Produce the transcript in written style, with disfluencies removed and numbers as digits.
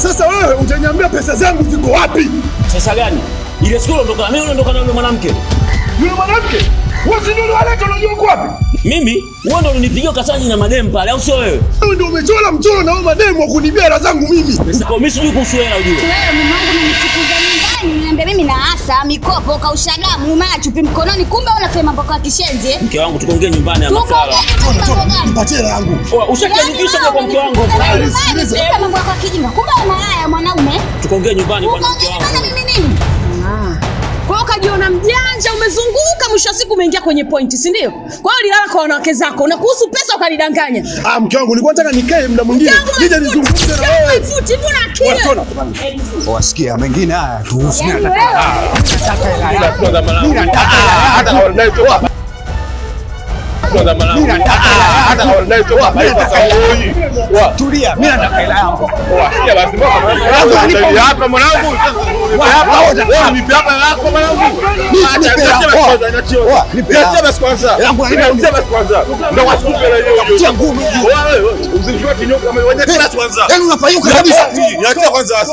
Sasa wewe utaniambia pesa zangu ziko wapi? Pesa gani? Ile siku ondoka, mimi ondoka na yule mwanamke. Yule mwanamke? Wewe ndio wale tunajua uko wapi? Mimi? Wewe ndio unipigia kasanyi na madem pale au sio wewe? Wewe ndio umechora mchoro na madem wa kunibia hela zangu mimi. Kwa mimi sijui kuhusu hela ujue. Wewe mume wangu nimekufukuza nyumbani, niambia mimi na asa mikopo kausha damu, maana chupi mkononi, kumbe unafanya mambo kwa kishenzi. Mke wangu tukaongea nyumbani ya mafala. Nipatie hela yangu. Ushakiandikisha kwa mke wangu. Sasa mambo kwa kijinga. Kumbe una haya mwanaume. Tukaongea nyumbani kwa mke wangu. Mimi nini? Kwa hiyo ukajiona mjanja, umezunguka, mwisho wa siku umeingia kwenye pointi, si ndio? Kwa hiyo ulilala kwa wanawake zako na kuhusu pesa ukanidanganya. Mke wangu nilikuwa nataka nikae muda mwingine. Nije nizungumze na wewe. Futi, mbona akili? Wasikia mengine haya tuhusu. Tulia, mimi nataka hela yangu. Hapa mwanangu. Nipe hapa yako mwanangu. Nipe basi kwanza. Nipe basi kwanza. Ndio wasikupe hiyo. Wewe usijue kinyoka kama wewe kwanza. Yaani unafanyuka kabisa. Niache kwanza basi.